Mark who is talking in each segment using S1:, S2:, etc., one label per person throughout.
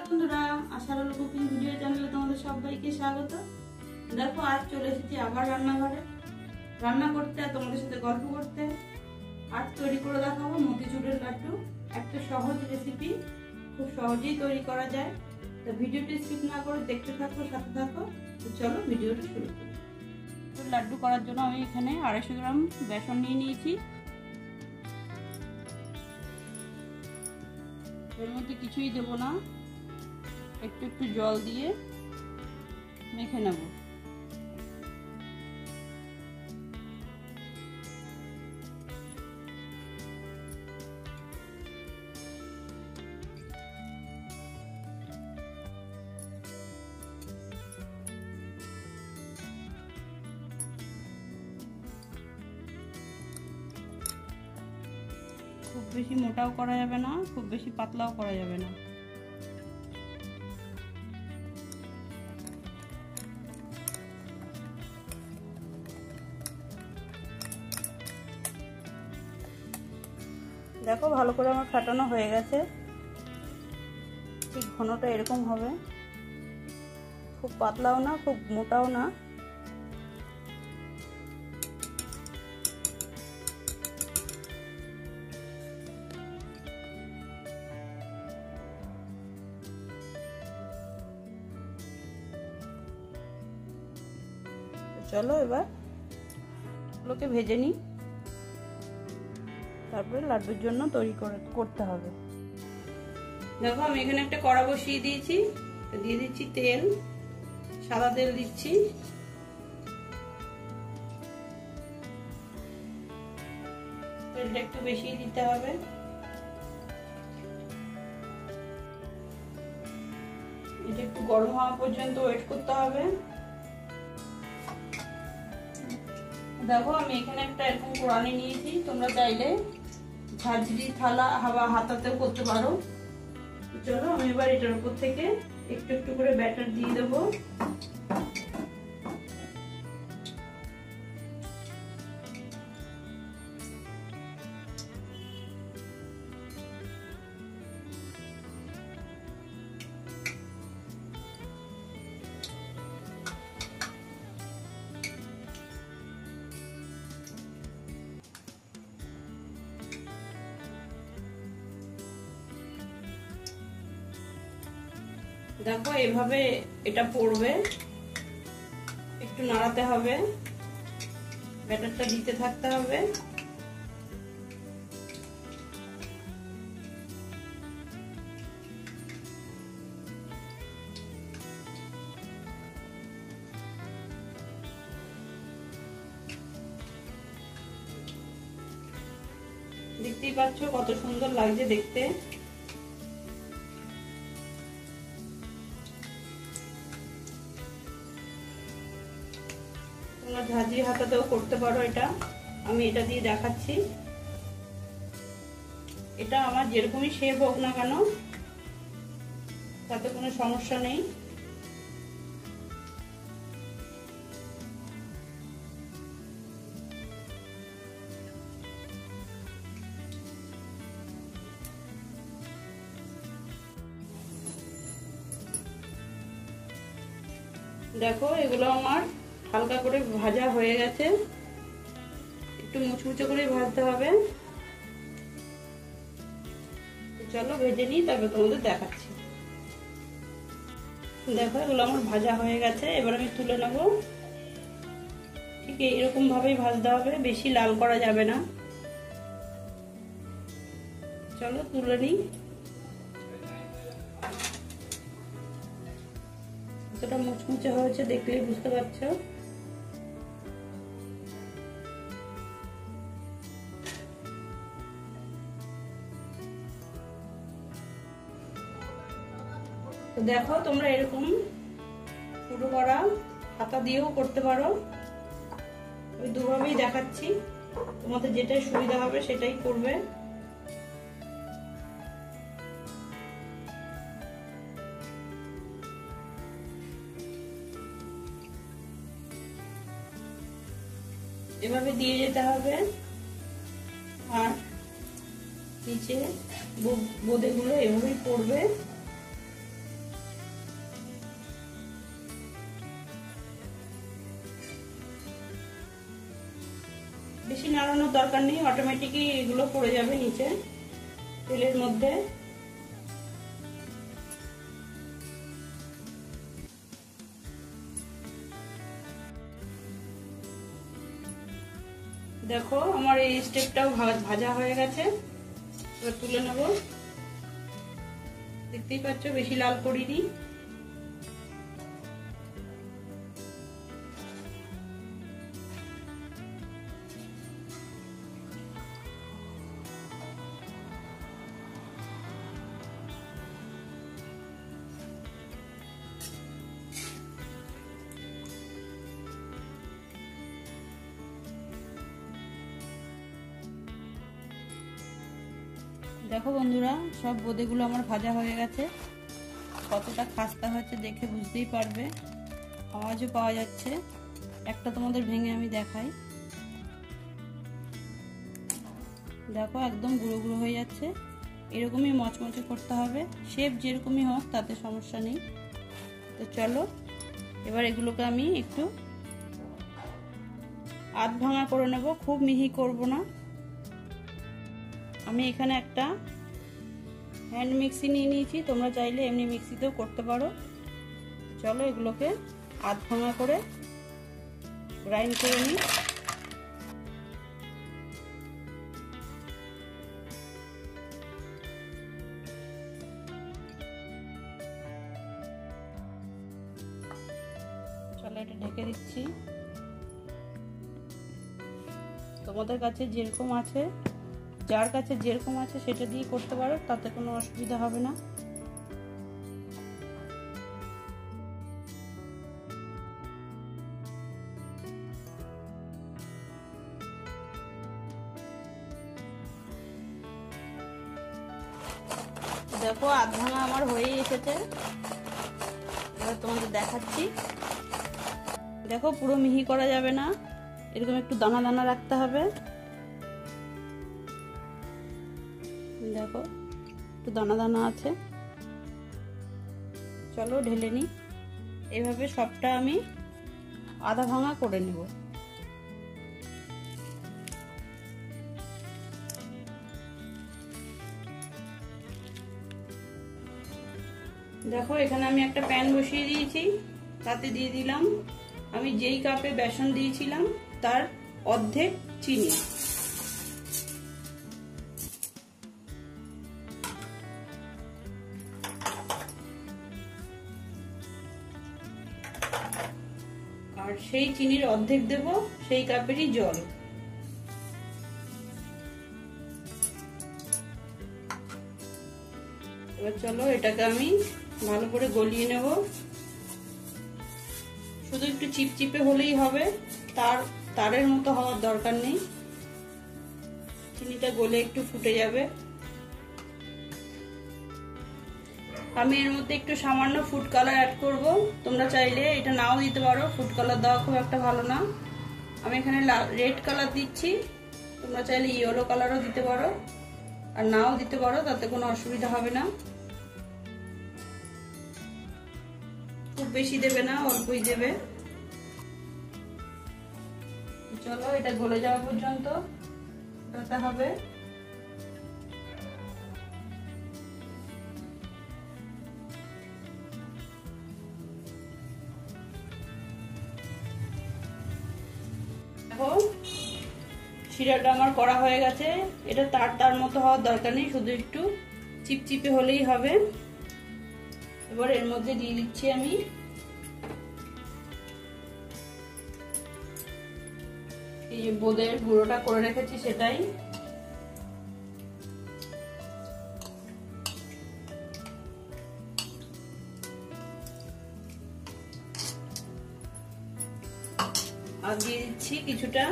S1: বন্ধুরা, আশার আলো কুকিং ভিডিও চ্যানেলে তোমাদের সবাইকে স্বাগত। দেখো, আজ চলে এসেছি আবার রান্নাঘরে রান্না করতে আর তোমাদের সাথে গল্প করতে। আজ তৈরি করে দেখাবো মতিচুরের লাড্ডু। একটা সহজ রেসিপি, খুব সহজেই তৈরি করা যায়। তো ভিডিওটি স্কিপ না করে দেখতে থাকো, সাথে থাকো। তো চলো ভিডিওটা শুরু করি। লাড্ডু করার জন্য আমি এখানে 250 গ্রাম বেসন নিয়ে নিয়েছি। এর মধ্যে কিছুই দেব না, একটু একটু জল দিয়ে মেখে নেব। খুব বেশি মোটাও করা যাবে না, খুব বেশি পাতলাও করা যাবে না। দেখো, ভালো করে আমার ফাটানো হয়ে গেছে। ঠিক ঘনটা এরকম হবে, খুব পাতলাও না, খুব মোটাও না। চলো এবার এগুলোকে ভেজে নিই, তারপরে লাড্ডুর জন্য তৈরি করতে হবে। দেখো, আমি এখানে একটা কড়া বসিয়ে দিয়েছি, দিয়ে দিচ্ছি তেল, সাদা তেল দিচ্ছি। তেলটা একটু বেশি দিতে হবে। এটা একটু গরম হওয়া পর্যন্ত ওয়েট করতে হবে। দেখো, আমি এখানে একটা এরকম কোড়ানি নিয়েছি, তোমরা চাইলে ঝাঁঝরি থালা হাওয়া হাতাতেও করতে পারো। চলো, আমি এবার এটার উপর থেকে একটু একটু করে ব্যাটার দিয়ে দেবো। দেখো, এভাবে এটা পড়বে, একটু নাড়াতে হবে, ব্যাটারটা দিতে থাকতে হবে। দেখতেই পাচ্ছ কত সুন্দর লাগছে দেখতে। তোমরা ঝাঁঝরি হাতাতেও করতে পারো এটা, আমি এটা দিয়ে দেখাচ্ছি। এটা আমার যেরকমই শেপ হোক না কেন, তাতে কোনো সমস্যা নেই। দেখো, এগুলো আমার হালকা করে ভাজা হয়ে গেছে, একটু মুচমুচে করে ভাজতে হবে। চলো ভেজে নিই, তারপর তোমাদের দেখাচ্ছি। দেখো, এগুলো আমার ভাজা হয়ে গেছে, এবার আমি তুলে নেব। ঠিক এরকম ভাবেই ভাজতে হবে, বেশি লাল করা যাবে না। চলো তুলে নিই। কতটা মুচমুচে হয়েছে দেখলেই বুঝতে পারছো। তো দেখো, তোমরা এরকম পুরো করা হাতা দিয়েও করতে পারো। আমি দুভাবেই দেখাচ্ছি, তোমাদের যেটাই সুবিধা হবে সেটাই করবে। এভাবে দিয়ে যেতে হবে, আর নিচে বোঁদেগুলো এভাবেই পড়বে। বেশি নাড়ানোর দরকার নেই, অটোমেটিকই এগুলো পড়ে যাবে নিচে তেলের মধ্যে। দেখো আমার এই স্টেপটাও ভাজা হয়ে গেছে, এবার তুলে নেব। দেখতেই পাচ্ছ বেশি লাল করিনি। দেখো বন্ধুরা, সব বোঁদেগুলো আমার ভাজা হয়ে গেছে। কতটা খাস্তা হয়েছে দেখে বুঝতেই পারবে, আওয়াজও পাওয়া যাচ্ছে। একটা তোমাদের ভেঙে আমি দেখাই। দেখো একদম গুঁড়ো গুঁড়ো হয়ে যাচ্ছে। এরকমই মচমচে করতে হবে, শেপ যেরকমই হোক তাতে সমস্যা নেই। তো চলো এবার এগুলোকে আমি একটু আধ ভাঙা করে নেব, খুব মিহি করব না। আমি এখানে একটা হ্যান্ড মিক্সি নিয়ে নিয়েছি, তোমরা চাইলে এমনি মিক্সিতেও করতে পারো। চলো এগুলোকে আধ ভাঙা করে গ্রাইন্ড করে নিই। চলো এটা ঢেকে দিচ্ছি। তোমাদের কাছে যেরকম আছে, যার কাছে যেরকম আছে সেটা দিয়ে করতে পারো, তাতে কোনো অসুবিধা হবে না। দেখো আধ ভাঙা আমার হয়েই এসেছে, এবার তোমাদের দেখাচ্ছি। দেখো পুরো মিহি করা যাবে না, এরকম একটু দানা দানা রাখতে হবে। দেখো একটু দানা দানা আছে। চলো ঢেলে নিই। এভাবে সবটা আমি আধা ভাঙা করে নেব। দেখো এখানে আমি একটা প্যান বসিয়ে দিয়েছি, তাতে দিয়ে দিলাম আমি যেই কাপে বেসন দিয়েছিলাম তার অর্ধেক চিনি। আর সেই চিনির অর্ধেক দেব সেই কাপেরই জল। এবার চলো এটাকে আমি ভালো করে গলিয়ে নেব। শুধু একটু চিপচিপে হলেই হবে, তারের মতো হওয়ার দরকার নেই। চিনিটা গলে একটু ফুটে যাবে। আমি এর মধ্যে একটু সামান্য ফুড কালার অ্যাড করব। তোমরা চাইলে এটা নাও দিতে পারো, ফুড কালার দেওয়া খুব একটা ভালো না। আমি এখানে রেড কালার দিচ্ছি, তোমরা চাইলে ইয়েলো কালারও দিতে পারো আর নাও দিতে পারো, তাতে কোনো অসুবিধা হবে না। খুব বেশি দেবে না, অল্পই দেবে। চলো এটা গলে যাওয়া পর্যন্ত ফোটাতে হবে। দেখো শিরাটা আমার করা হয়ে গেছে। এটা তার মতো হওয়ার দরকার নেই, শুধু একটু চিপচিপে হলেই হবে। এবার এর মধ্যে দিয়ে দিচ্ছি আমি এই যে বোঁদের গুঁড়োটা করে রেখেছি সেটাই। আর দিয়ে দিচ্ছি কিছুটা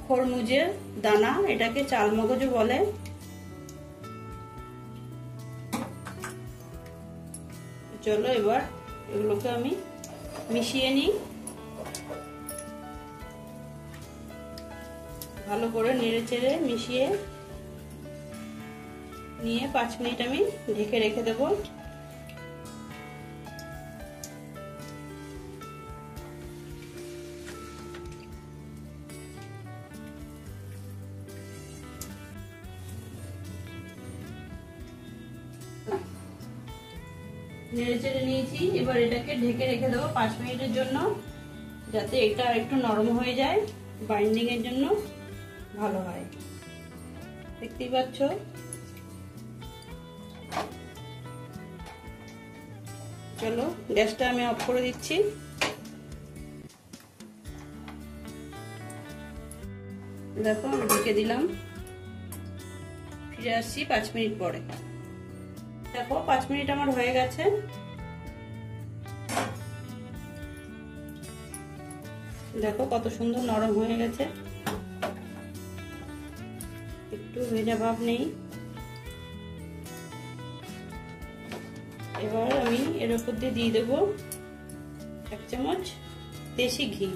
S1: খরমুজের দানা, এটাকে চালমগজও বলে। চলো এবার এগুলোকে আমি মিশিয়ে নিই। ভালো করে নেড়ে চেড়ে মিশিয়ে নিয়ে 5 মিনিট আমি ঢেকে রেখে দেবো। নেড়ে চেড়ে নিয়েছি। এবার এটাকে ঢেকে রেখে দেবো 5 মিনিটের জন্য, যাতে এটা একটু নরম হয়ে যায়, বাইন্ডিং এর জন্য ভালো হয়। দেখতেই পাচ্ছ। চলো গ্যাসটা আমি অফ করে দিচ্ছি। দেখো আমি ঢেকে দিলাম, ফিরে আসছি 5 মিনিট পরে। দেখো 5 মিনিট আমার হয়ে গেছে। দেখো কত সুন্দর নরম হয়ে গেছে, একটু ভেজা ভাব নেই। এবার আমি এর উপর দিয়ে দেবো 1 চামচ দেশি ঘি।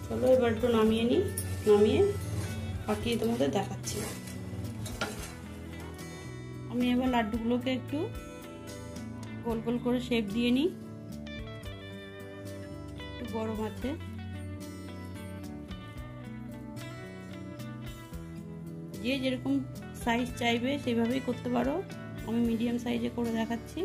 S1: চলো এবার একটু নামিয়ে নিই, নামিয়ে পাকিয়ে তোমাদের দেখাচ্ছি। আমি এবার লাড্ডুগুলোকে একটু গোল গোল করে শেপ দিয়ে নিই, একটু গরম আছে। যে যেরকম সাইজ চাইবে সেভাবেই করতে পারো, আমি মিডিয়াম সাইজে করে দেখাচ্ছি।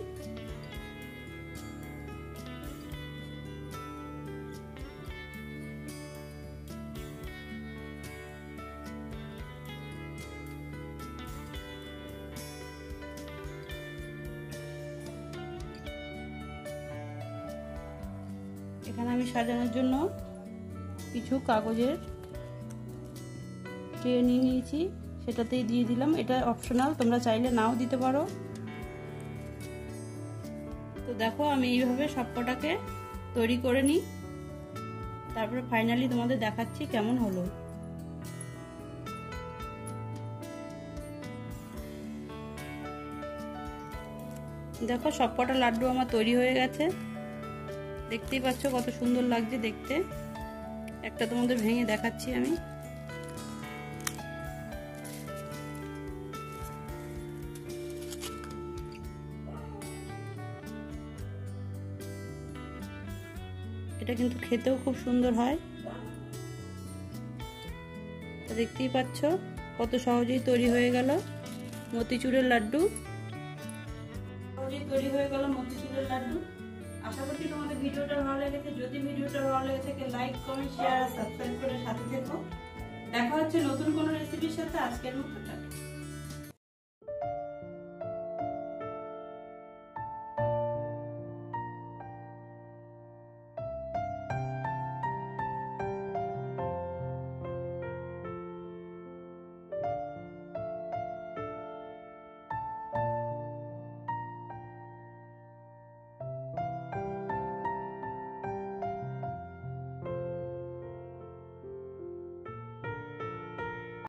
S1: এখানে আমি সাজানোর জন্য কিছু কাগজের ট্রে নিয়ে নিয়েছি, সেটাতেই দিয়ে দিলাম। এটা অপশনাল, তোমরা চাইলে নাও দিতে পারো। তো দেখো আমি এইভাবে সবকটাকে তৈরি করে নিই, তারপরে ফাইনালি তোমাদের দেখাচ্ছি কেমন হলো। দেখো সবকটা লাড্ডু আমার তৈরি হয়ে গেছে, দেখতেই পাচ্ছ কত সুন্দর লাগছে দেখতে। একটা তোমাদের ভেঙে দেখাচ্ছি আমি। এটা কিন্তু খেতেও খুব সুন্দর হয়। দেখতেই পাচ্ছ কত সহজেই তৈরি হয়ে গেল মতিচুরের লাড্ডু। সহজেই তৈরি হয়ে গেল মতিচুরের লাড্ডু। আশা করছি তোমাদের ভিডিওটা ভালো লেগেছে। যদি ভিডিওটা ভালো লেগে থাকে লাইক, কমেন্ট, শেয়ার আর সাবস্ক্রাইব করে সাথে থেকো। দেখা হচ্ছে নতুন কোনো রেসিপির সাথে। আজকের মতো টাটা।